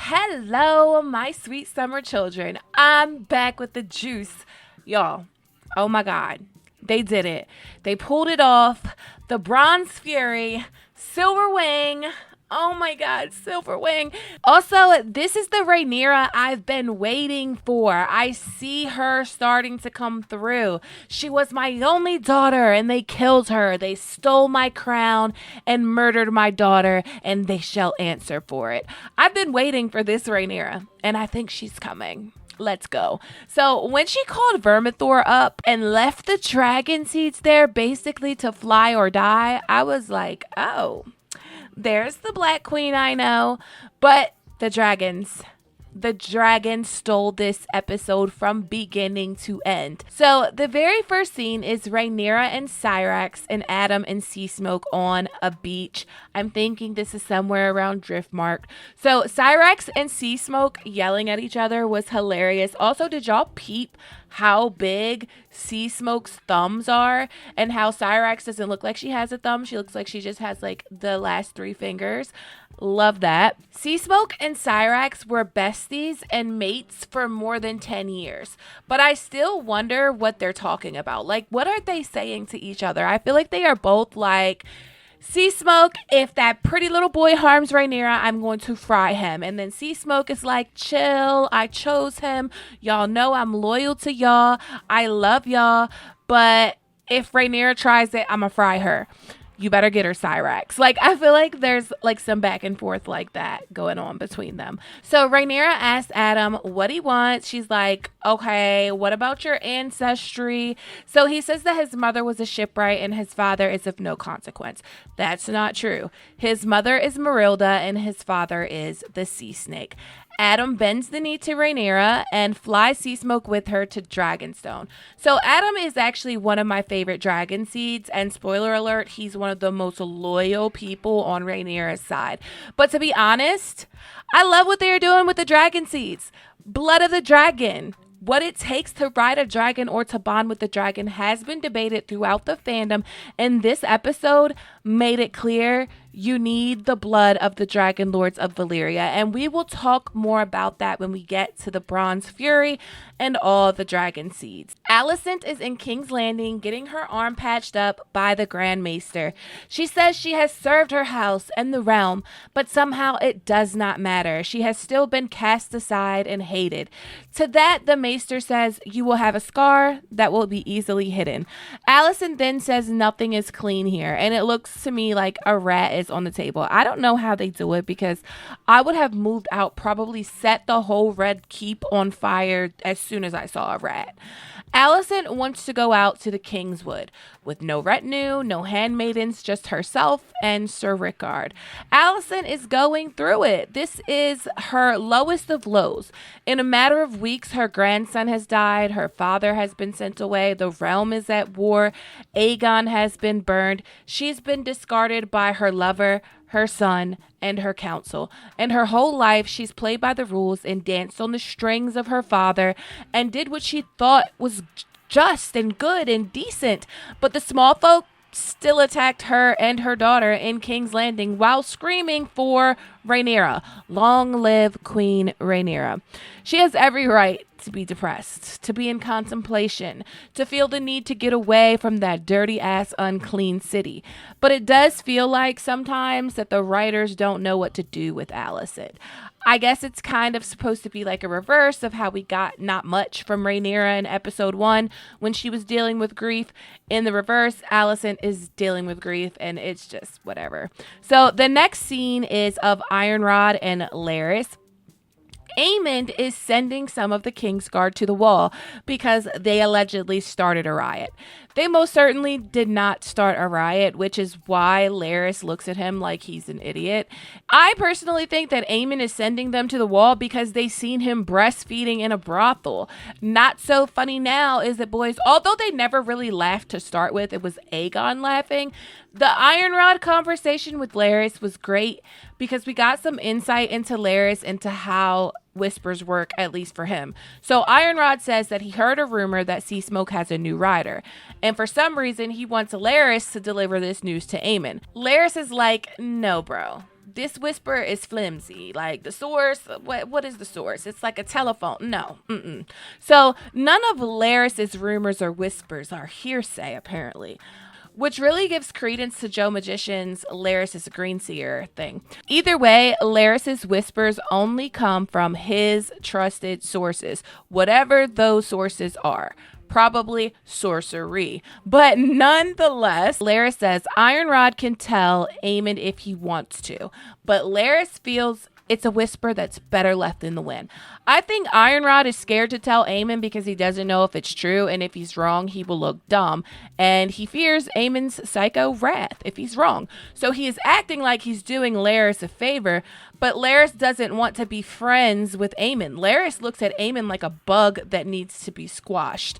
Hello, my sweet summer children. I'm back with the juice. Y'all, oh my God. They did it. They pulled it off. The Bronze Fury, Silver Wing. Oh my God, Silver Wing. Also, this is the Rhaenyra I've been waiting for. I see her starting to come through. She was my only daughter and they killed her. They stole my crown and murdered my daughter and they shall answer for it. I've been waiting for this Rhaenyra and I think she's coming. Let's go. So when she called Vermithor up and left the dragon seeds there basically to fly or die, I was like, oh, there's the Black Queen I know. But the dragons stole this episode from beginning to end. So the very first scene is Rhaenyra and Syrax and Adam and Seasmoke on a beach. I'm thinking this is somewhere around Driftmark. So Syrax and Seasmoke yelling at each other was hilarious. Also, did y'all peep how big Seasmoke's thumbs are and how Syrax doesn't look like she has a thumb? She looks like she just has like the last 3 fingers. Love that. Seasmoke and Syrax were besties and mates for more than 10 years. But I still wonder what they're talking about. Like, what are they saying to each other? I feel like they are both like, Seasmoke, if that pretty little boy harms Rhaenyra, I'm going to fry him. And then Seasmoke is like, chill, I chose him. Y'all know I'm loyal to y'all. I love y'all. But if Rhaenyra tries it, I'm going to fry her. You better get her, Syrax. Like, I feel like there's like some back and forth like that going on between them. So Rhaenyra asked Adam what he wants. She's like, okay, what about your ancestry? So he says that his mother was a shipwright and his father is of no consequence. That's not true. His mother is Marilda and his father is the sea snake. Adam bends the knee to Rhaenyra and flies Seasmoke with her to Dragonstone. So Adam is actually one of my favorite dragon seeds, and spoiler alert, he's one of the most loyal people on Rhaenyra's side. But to be honest, I love what they are doing with the dragon seeds. Blood of the dragon. What it takes to ride a dragon or to bond with the dragon has been debated throughout the fandom, and this episode made it clear you need the blood of the Dragon Lords of Valyria, and we will talk more about that when we get to the Bronze Fury and all the dragon seeds. Alicent is in King's Landing getting her arm patched up by the Grand Maester. She says she has served her house and the realm, but somehow it does not matter. She has still been cast aside and hated. To that, the Maester says, you will have a scar that will be easily hidden. Alicent then says nothing is clean here, and it looks to me like a rat is on the table. I don't know how they do it because I would have moved out, probably set the whole Red Keep on fire as soon as I saw a rat. Alicent wants to go out to the Kingswood with no retinue, no handmaidens, just herself and Sir Rickard. Alicent is going through it. This is her lowest of lows. In a matter of weeks, her grandson has died. Her father has been sent away. The realm is at war. Aegon has been burned. She's been discarded by her lover, her son, and her council. And her whole life, she's played by the rules and danced on the strings of her father and did what she thought was just and good and decent. But the small folk still attacked her and her daughter in King's Landing while screaming for Rhaenyra. Long live Queen Rhaenyra. She has every right to be depressed, to be in contemplation, to feel the need to get away from that dirty ass unclean city. But it does feel like sometimes that the writers don't know what to do with Alicent. I guess it's kind of supposed to be like a reverse of how we got not much from Rhaenyra in episode 1 when she was dealing with grief. In the reverse, Alicent is dealing with grief and it's just whatever. So the next scene is of Ironrod and Larys. Aemond is sending some of the Kingsguard to the wall because they allegedly started a riot. They most certainly did not start a riot, which is why Larys looks at him like he's an idiot. I personally think that Aemond is sending them to the wall because they seen him breastfeeding in a brothel. Not so funny now is that boys, although they never really laughed to start with, it was Aegon laughing. The Ironrod conversation with Larys was great because we got some insight into Larys, into how whispers work, at least for him. So Ironrod says that he heard a rumor that Seasmoke has a new rider, and for some reason he wants Larys to deliver this news to Aemond. Larys is like, no bro, this whisper is flimsy. Like the source, what is the source? It's like a telephone. No. So none of Laris's rumors or whispers are hearsay, apparently, which really gives credence to Joe Magician's Laris's Greenseer thing. Either way, Laris's whispers only come from his trusted sources, whatever those sources are. Probably sorcery. But nonetheless, Laris says Ironrod can tell Aemon if he wants to, but Laris feels it's a whisper that's better left in the wind. I think Ironrod is scared to tell Aemon because he doesn't know if it's true, and if he's wrong, he will look dumb. And he fears Aemon's psycho wrath if he's wrong. So he is acting like he's doing Laris a favor, but Laris doesn't want to be friends with Aemon. Laris looks at Aemon like a bug that needs to be squashed.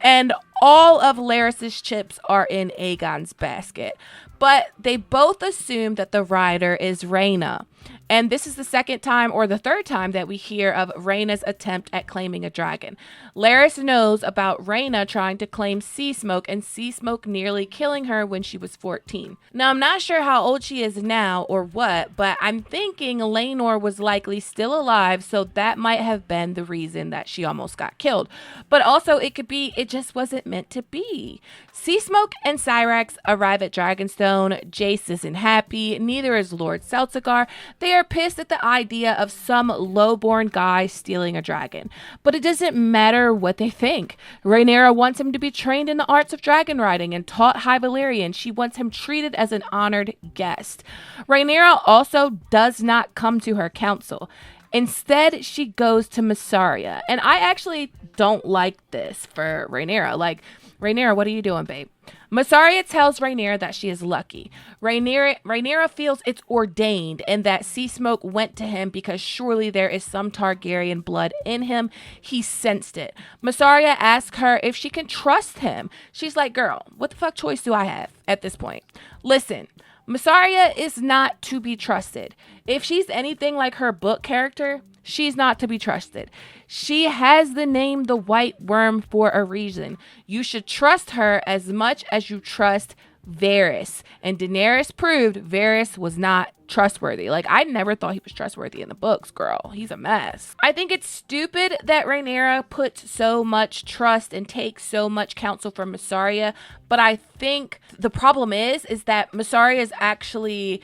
And all of Laris's chips are in Aegon's basket. But they both assume that the rider is Rhaena. And this is the second time or the third time that we hear of Rhaena's attempt at claiming a dragon. Laris knows about Rhaena trying to claim Sea Smoke and Sea Smoke nearly killing her when she was 14. Now, I'm not sure how old she is now or what, but I'm thinking Laenor was likely still alive, so that might have been the reason that she almost got killed. But also, it could be it just wasn't meant to be. Sea Smoke and Syrax arrive at Dragonstone. Jace isn't happy, neither is Lord Celtigar. They are pissed at the idea of some lowborn guy stealing a dragon. But it doesn't matter what they think. Rhaenyra wants him to be trained in the arts of dragon riding and taught High Valyrian. She wants him treated as an honored guest. Rhaenyra also does not come to her council. Instead, she goes to Mysaria. And I actually don't like this for Rhaenyra. Like, Rhaenyra, what are you doing, babe? Mysaria tells Rhaenyra that she is lucky. Rhaenyra feels it's ordained and that Sea Smoke went to him because surely there is some Targaryen blood in him. He sensed it. Mysaria asks her if she can trust him. She's like, girl, what the fuck choice do I have at this point? Listen, Mysaria is not to be trusted. If she's anything like her book character, she's not to be trusted. She has the name the White Worm for a reason. You should trust her as much as you trust Varys. And Daenerys proved Varys was not trustworthy. Like, I never thought he was trustworthy in the books, girl. He's a mess. I think it's stupid that Rhaenyra puts so much trust and takes so much counsel from Mysaria. But I think the problem is that Mysaria is actually,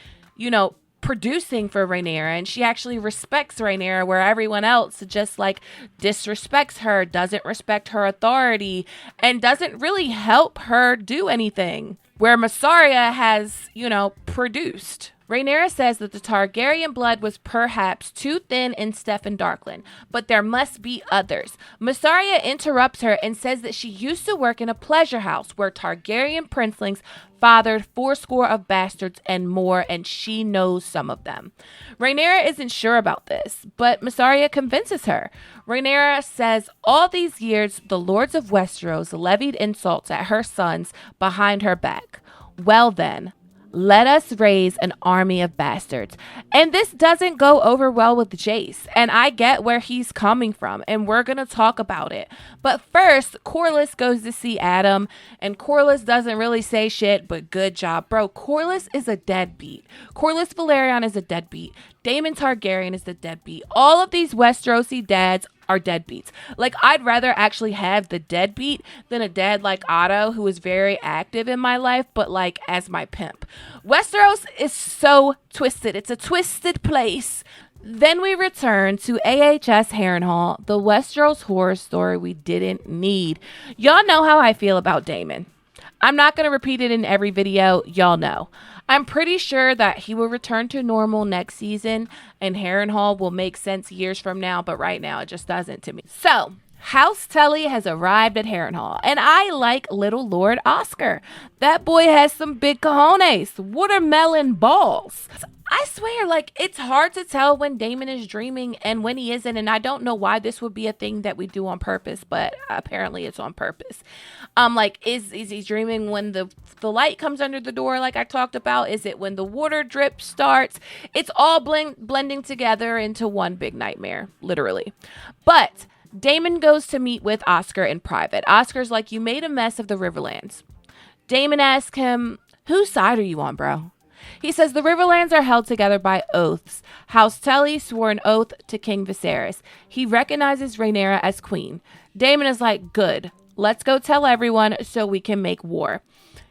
producing for Rhaenyra, and she actually respects Rhaenyra, where everyone else just like disrespects her, doesn't respect her authority, and doesn't really help her do anything, where Mysaria has, produced. Rhaenyra says that the Targaryen blood was perhaps too thin in Steffon Darkland, but there must be others. Mysaria interrupts her and says that she used to work in a pleasure house where Targaryen princelings fathered 80 of bastards and more, and she knows some of them. Rhaenyra isn't sure about this, but Mysaria convinces her. Rhaenyra says all these years the lords of Westeros levied insults at her sons behind her back. Well then, let us raise an army of bastards. And this doesn't go over well with Jace. And I get where he's coming from. And we're going to talk about it. But first, Corlys goes to see Adam. And Corlys doesn't really say shit, but good job. Bro, Corlys is a deadbeat. Corlys Velaryon is a deadbeat. Daemon Targaryen is the deadbeat. All of these Westerosi dads are deadbeats. Like, I'd rather actually have the deadbeat than a dad like Otto, who is very active in my life, but like as my pimp. Westeros is so twisted. It's a twisted place. Then we return to AHS Harrenhal, the Westeros horror story we didn't need. Y'all know how I feel about Daemon. I'm not going to repeat it in every video. Y'all know. I'm pretty sure that he will return to normal next season and Harrenhal will make sense years from now, but right now it just doesn't to me. So, House Tully has arrived at Harrenhal, and I like little Lord Oscar. That boy has some big cojones, watermelon balls. I swear, like, it's hard to tell when Daemon is dreaming and when he isn't, and I don't know why this would be a thing that we do on purpose, but apparently it's on purpose. Like, is he dreaming when the light comes under the door like I talked about? Is it when the water drip starts? It's all blending together into one big nightmare, literally. But Daemon goes to meet with Oscar in private. Oscar's like, you made a mess of the Riverlands. Daemon asks him, whose side are you on, bro? He says the Riverlands are held together by oaths. House Tully swore an oath to King Viserys. He recognizes Rhaenyra as queen. Daemon is like, good. Let's go tell everyone so we can make war.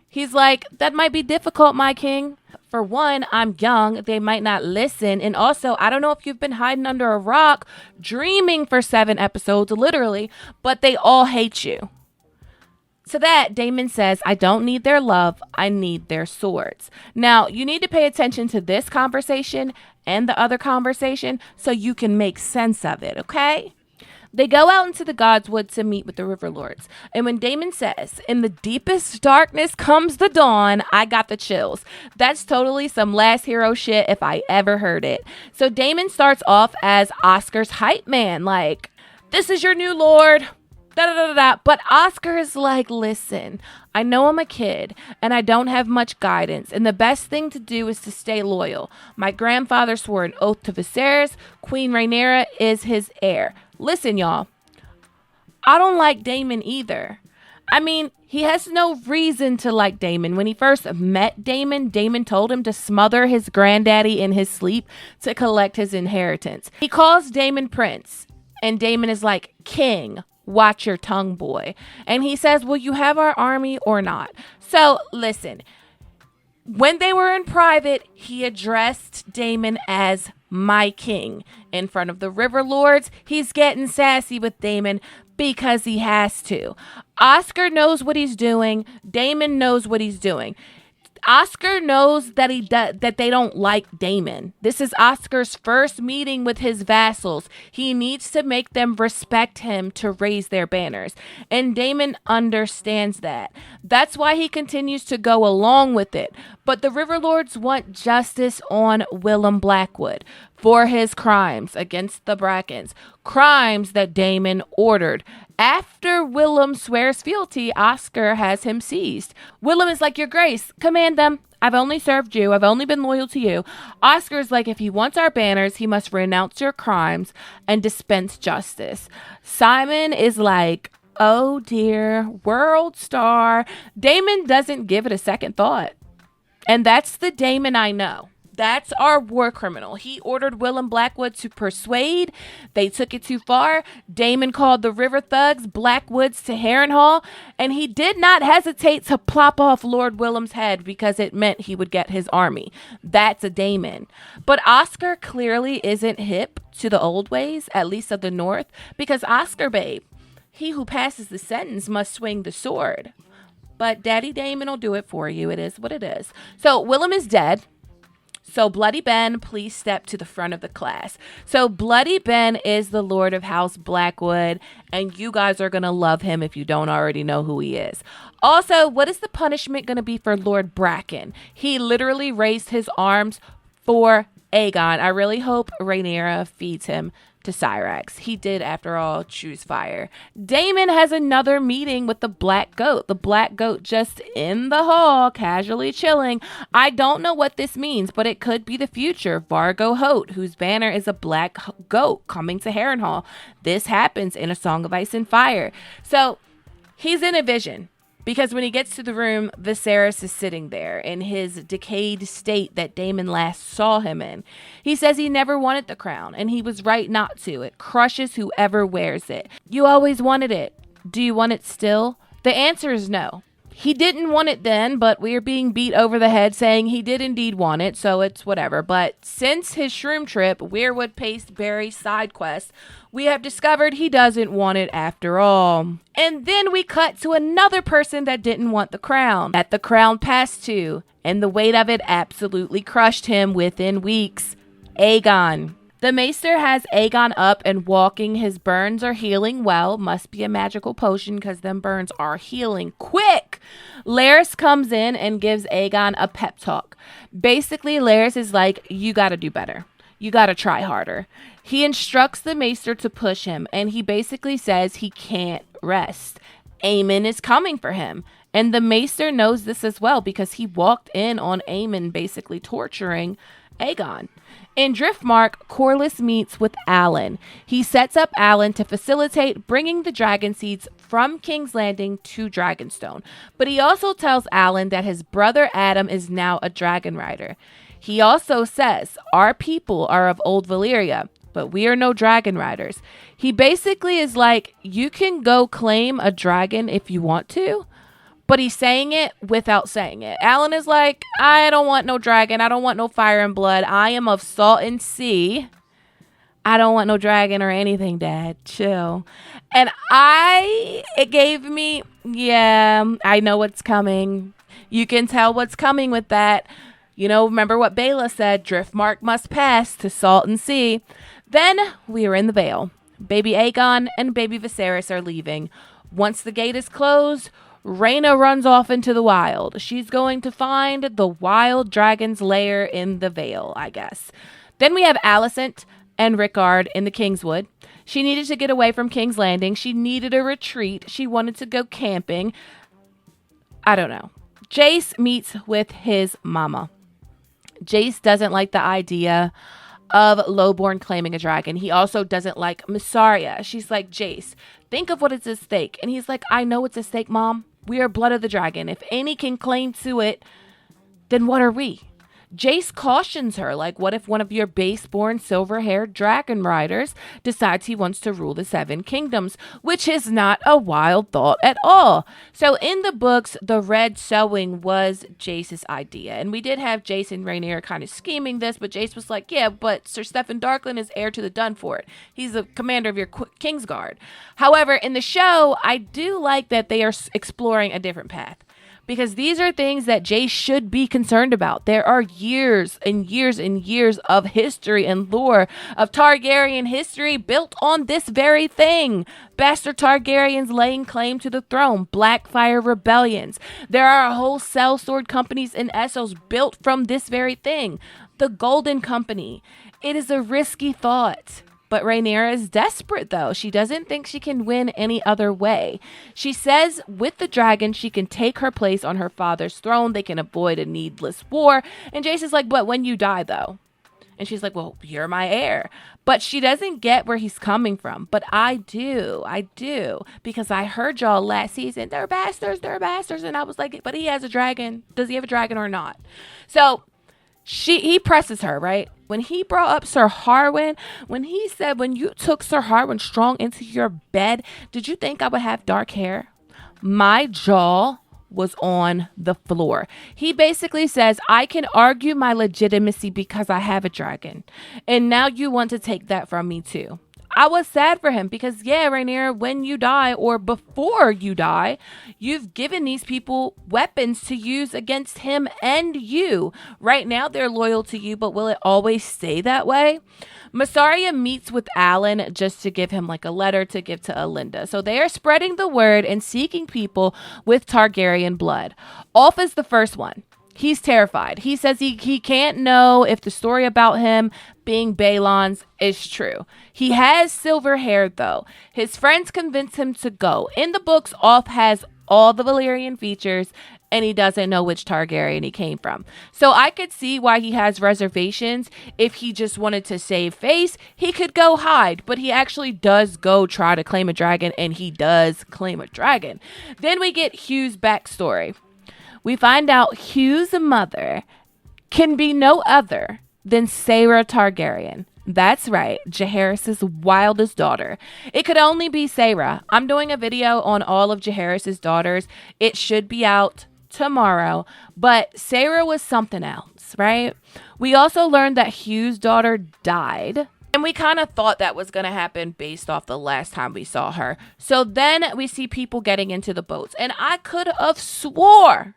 He's like, that might be difficult, my king. For one, I'm young. They might not listen. And also, I don't know if you've been hiding under a rock, dreaming for 7 episodes, literally, but they all hate you. To that, Daemon says, I don't need their love. I need their swords. Now, you need to pay attention to this conversation and the other conversation so you can make sense of it, okay? They go out into the Godswood to meet with the River Lords. And when Daemon says, in the deepest darkness comes the dawn, I got the chills. That's totally some Last Hero shit if I ever heard it. So Daemon starts off as Oscar's hype man, like, this is your new lord. Da, da, da, da, da. But Oscar is like, listen, I know I'm a kid and I don't have much guidance. And the best thing to do is to stay loyal. My grandfather swore an oath to Viserys. Queen Rhaenyra is his heir. Listen, y'all, I don't like Daemon either. I mean, he has no reason to like Daemon. When he first met Daemon, Daemon told him to smother his granddaddy in his sleep to collect his inheritance. He calls Daemon Prince, and Daemon is like, King, watch your tongue, boy. And he says, will you have our army or not? So, listen, when they were in private, he addressed Daemon as my king. In front of the River Lords, he's getting sassy with Daemon because he has to. Oscar knows what he's doing. Daemon knows what he's doing. Oscar knows that that they don't like Daemon. This is Oscar's first meeting with his vassals. He needs to make them respect him to raise their banners. And Daemon understands that. That's why he continues to go along with it. But the River Lords want justice on Willem Blackwood for his crimes against the Brackens. Crimes that Daemon ordered. After Willem swears fealty, Oscar has him seized. Willem is like, Your Grace, command them. I've only served you. I've only been loyal to you. Oscar's like, if he wants our banners, he must renounce your crimes and dispense justice. Simon is like, oh dear, world star. Daemon doesn't give it a second thought. And that's the Daemon I know. That's our war criminal. He ordered Willem Blackwood to persuade. They took it too far. Daemon called the river thugs Blackwoods to Harrenhal, and he did not hesitate to plop off Lord Willem's head because it meant he would get his army. That's a Daemon. But Oscar clearly isn't hip to the old ways, at least of the North, because Oscar, babe, he who passes the sentence must swing the sword. But Daddy Daemon will do it for you. It is what it is. So Willem is dead. So Bloody Ben, please step to the front of the class. So Bloody Ben is the Lord of House Blackwood, and you guys are going to love him if you don't already know who he is. Also, what is the punishment going to be for Lord Bracken? He literally raised his arms for Aegon. I really hope Rhaenyra feeds him to Cyrax. He did, after all, choose fire. Daemon has another meeting with the Black Goat. The Black Goat just in the hall, casually chilling. I don't know what this means, but it could be the future. Vargo Hoat, whose banner is a black goat coming to Harrenhal. This happens in A Song of Ice and Fire. So he's in a vision. Because when he gets to the room, Viserys is sitting there in his decayed state that Daemon last saw him in. He says he never wanted the crown, and he was right not to. It crushes whoever wears it. You always wanted it. Do you want it still? The answer is no. He didn't want it then, but we're being beat over the head saying he did indeed want it, so it's whatever. But since his shroom trip, Weirwood Paste Berry side quest, we have discovered he doesn't want it after all. And then we cut to another person that didn't want the crown, that the crown passed to, and the weight of it absolutely crushed him within weeks. Aegon. The Maester has Aegon up and walking. His burns are healing well. Must be a magical potion because them burns are healing quick. Larys comes in and gives Aegon a pep talk. Basically, Larys is like, you got to do better. You got to try harder. He instructs the Maester to push him, and he basically says he can't rest. Aemon is coming for him. And the Maester knows this as well because he walked in on Aemon basically torturing Aegon. In Driftmark, Corliss meets with Alan. He sets up Alan to facilitate bringing the dragon seeds from King's Landing to Dragonstone. But he also tells Alan that his brother Adam is now a dragon rider. He also says, our people are of old Valyria, but we are no dragon riders. He basically is like, you can go claim a dragon if you want to, but he's saying it without saying it. Alan is like, I don't want no dragon. I don't want no fire and blood. I am of salt and sea. I don't want no dragon or anything, Dad. Chill. And it gave me, yeah, I know what's coming. You can tell what's coming with that. You know, remember what Bela said, Driftmark must pass to salt and sea. Then we are in the Vale. Baby Aegon and baby Viserys are leaving. Once the gate is closed, Rhaena runs off into the wild. She's going to find the wild dragon's lair in the Vale, I guess. Then we have Alicent and Rickard in the Kingswood. She needed to get away from King's Landing. She needed a retreat. She wanted to go camping. I don't know. Jace meets with his mama. Jace doesn't like the idea of Lowborn claiming a dragon. He also doesn't like Mysaria. She's like, Jace, think of what is at stake. And he's like, I know it's at stake, Mom. We are blood of the dragon. If any can claim to it, then what are we? Jace cautions her, like, what if one of your base-born silver-haired dragon riders decides he wants to rule the Seven Kingdoms, which is not a wild thought at all. So in the books, the red sewing was Jace's idea. And we did have Jace and Rhaenyra kind of scheming this, but Jace was like, yeah, but Sir Stephen Darkland is heir to the Dunfort. He's the commander of your Kingsguard. However, in the show, I do like that they are exploring a different path. Because these are things that Jace should be concerned about. There are years and years and years of history and lore of Targaryen history built on this very thing. Bastard Targaryens laying claim to the throne. Blackfire rebellions. There are whole sellsword companies in Essos built from this very thing. The Golden Company. It is a risky thought. But Rhaenyra is desperate, though. She doesn't think she can win any other way. She says with the dragon, she can take her place on her father's throne. They can avoid a needless war. And Jace is like, but when you die, though? And she's like, well, you're my heir. But she doesn't get where he's coming from. But I do. Because I heard y'all last season, they're bastards. And I was like, but he has a dragon. Does he have a dragon or not? So he presses her, right? When he brought up Sir Harwin, when he said, when you took Sir Harwin strong into your bed, did you think I would have dark hair? My jaw was on the floor. He basically says, I can argue my legitimacy because I have a dragon. And now you want to take that from me too. I was sad for him because, yeah, Rhaenyra, when you die or before you die, you've given these people weapons to use against him and you. Right now, they're loyal to you, but will it always stay that way? Mysaria meets with Alan just to give him like a letter to give to Alinda. So they are spreading the word and seeking people with Targaryen blood. Olf is the first one. He's terrified. He says he can't know if the story about him being Balon's is true. He has silver hair, though. His friends convince him to go. In the books, Olf has all the Valyrian features, and he doesn't know which Targaryen he came from. So I could see why he has reservations. If he just wanted to save face, he could go hide. But he actually does go try to claim a dragon, and he does claim a dragon. Then we get Hugh's backstory. We find out Hugh's mother can be no other than Saera Targaryen. That's right, Jaehaerys' wildest daughter. It could only be Saera. I'm doing a video on all of Jaehaerys' daughters. It should be out tomorrow, but Saera was something else, right? We also learned that Hugh's daughter died. And we kind of thought that was going to happen based off the last time we saw her. So then we see people getting into the boats. And I could have swore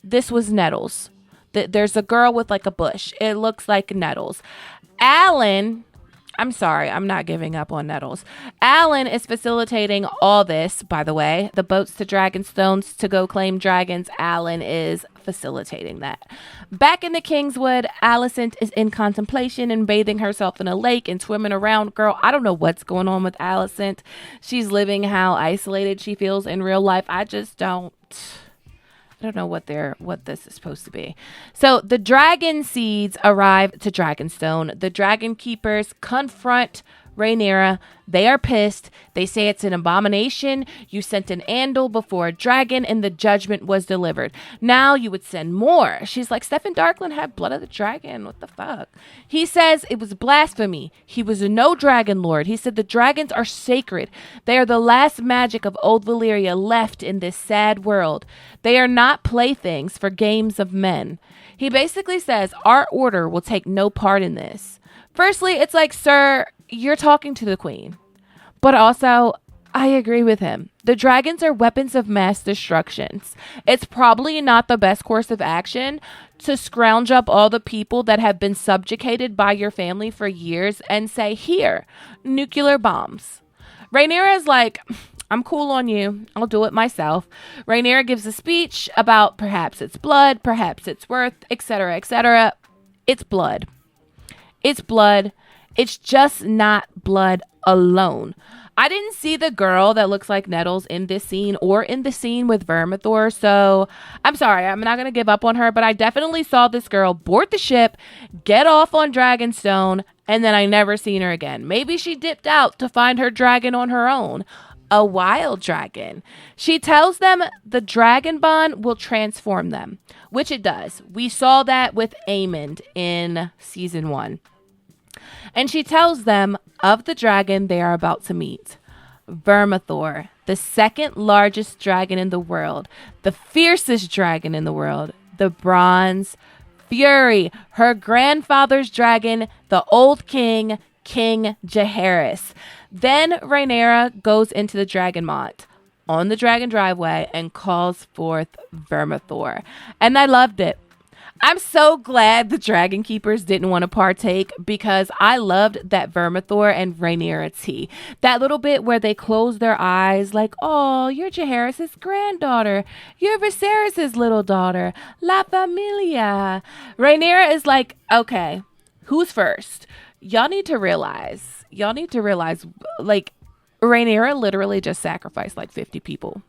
this was Nettles. There's a girl with like a bush. It looks like Nettles. Alan, I'm sorry, I'm not giving up on Nettles. Alan is facilitating all this, by the way. The boats to Dragonstones to go claim dragons. Alan is facilitating that. Back in the Kingswood, Alicent is in contemplation and bathing herself in a lake and swimming around. Girl, I don't know what's going on with Alicent. She's living how isolated she feels in real life. I just don't. I don't know what this is supposed to be. So the dragon seeds arrive to Dragonstone. The dragon keepers confront Rhaenyra. They are pissed. They say it's an abomination. You sent an andal before a dragon and the judgment was delivered. Now you would send more. She's like, Stephen Darkland had blood of the dragon. What the fuck? He says it was blasphemy. He was a no dragon lord. He said the dragons are sacred. They are the last magic of old Valyria left in this sad world. They are not playthings for games of men. He basically says our order will take no part in this. Firstly, it's like, sir, you're talking to the queen. But also, I agree with him. The dragons are weapons of mass destruction. It's probably not the best course of action to scrounge up all the people that have been subjugated by your family for years and say, here, nuclear bombs. Rhaenyra is like, I'm cool on you. I'll do it myself. Rhaenyra gives a speech about perhaps it's blood, perhaps it's worth, etc., etc. It's blood. It's blood. It's just not blood alone. I didn't see the girl that looks like Nettles in this scene or in the scene with Vermithor, so I'm sorry, I'm not going to give up on her, but I definitely saw this girl board the ship, get off on Dragonstone, and then I never seen her again. Maybe she dipped out to find her dragon on her own. A wild dragon. She tells them the dragon bond will transform them, which it does. We saw that with Aemond in season 1. And she tells them of the dragon they are about to meet. Vermithor, the second largest dragon in the world, the fiercest dragon in the world, the Bronze Fury, her grandfather's dragon, the old king, King Jaehaerys. Then Rhaenyra goes into the dragon mont on the dragon driveway and calls forth Vermithor. And I loved it. I'm so glad the Dragon Keepers didn't want to partake because I loved that Vermithor and Rhaenyra tea. That little bit where they close their eyes like, oh, you're Jaehaerys' granddaughter. You're Viserys' little daughter. La Familia. Rhaenyra is like, okay, who's first? Y'all need to realize, like, Rhaenyra literally just sacrificed like 50 people.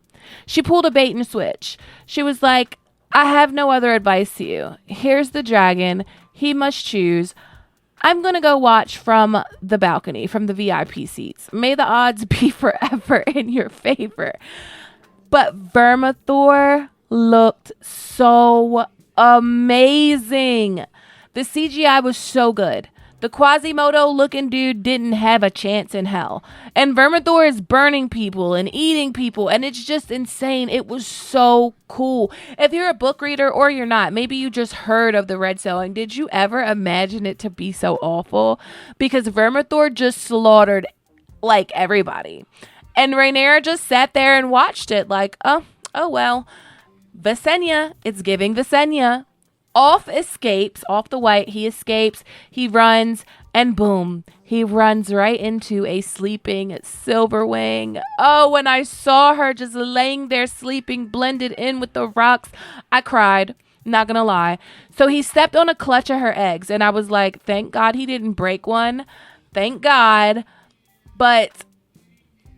She pulled a bait and switch. She was like, I have no other advice to you. Here's the dragon. He must choose. I'm going to go watch from the balcony, from the VIP seats. May the odds be forever in your favor. But Vermithor looked so amazing. The CGI was so good. The Quasimodo looking dude didn't have a chance in hell. And Vermithor is burning people and eating people. And it's just insane. It was so cool. If you're a book reader or you're not, maybe you just heard of the Red Sowing. Did you ever imagine it to be so awful? Because Vermithor just slaughtered like everybody. And Rhaenyra just sat there and watched it like, oh well. Visenya. It's giving Visenya. Off the white, he escapes, he runs, and boom, he runs right into a sleeping Silverwing. Oh, when I saw her just laying there sleeping, blended in with the rocks, I cried, not gonna lie. So he stepped on a clutch of her eggs, and I was like, thank God he didn't break one. Thank God. But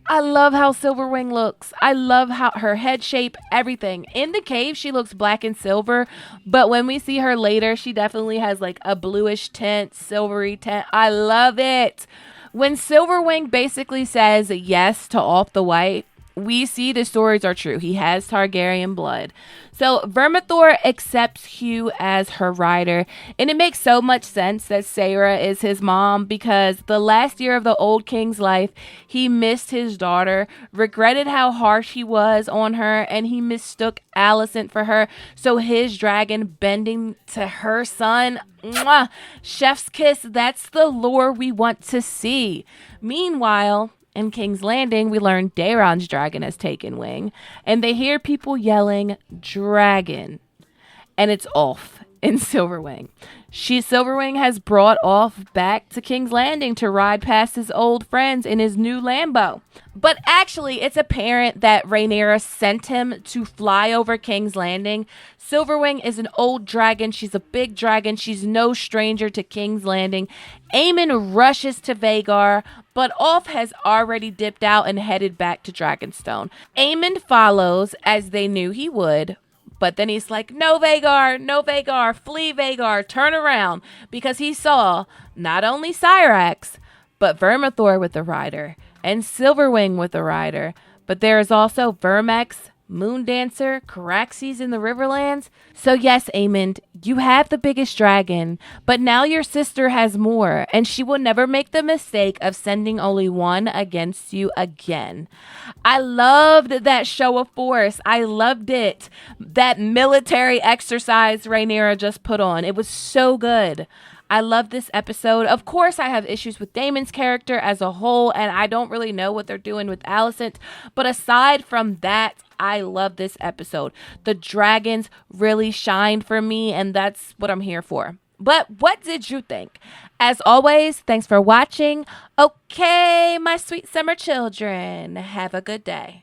I love how Silverwing looks. I love how her head shape, everything. In the cave, she looks black and silver. But when we see her later, she definitely has like a bluish tint, silvery tint. I love it. When Silverwing basically says yes to Off the White, we see the stories are true. He has Targaryen blood. So Vermithor accepts Hugh as her rider. And it makes so much sense that Sarah is his mom because the last year of the old king's life, he missed his daughter, regretted how harsh he was on her, and he mistook Alicent for her. So his dragon bending to her son, mwah, chef's kiss, that's the lore we want to see. Meanwhile, in King's Landing, we learn Daeron's dragon has taken wing, and they hear people yelling, dragon, and it's off in Silverwing. Silverwing has brought off back to King's Landing to ride past his old friends in his new Lambo. But actually, it's apparent that Rhaenyra sent him to fly over King's Landing. Silverwing is an old dragon. She's a big dragon. She's no stranger to King's Landing. Aemon rushes to Vhagar, but Off has already dipped out and headed back to Dragonstone. Aemon follows, as they knew he would, But then he's like, no, Vagar, flee, Vagar, turn around. Because he saw not only Cyrax, but Vermithor with the rider and Silverwing with the rider. But there is also Vermex, Moondancer, Caraxes in the Riverlands. So yes, Aemond, you have the biggest dragon, but now your sister has more, and she will never make the mistake of sending only one against you again. I loved that show of force. I loved it. That military exercise Rhaenyra just put on. It was so good. I love this episode. Of course, I have issues with Daemon's character as a whole, and I don't really know what they're doing with Alicent. But aside from that, I love this episode. The dragons really shined for me, and that's what I'm here for. But what did you think? As always, thanks for watching. Okay, my sweet summer children, have a good day.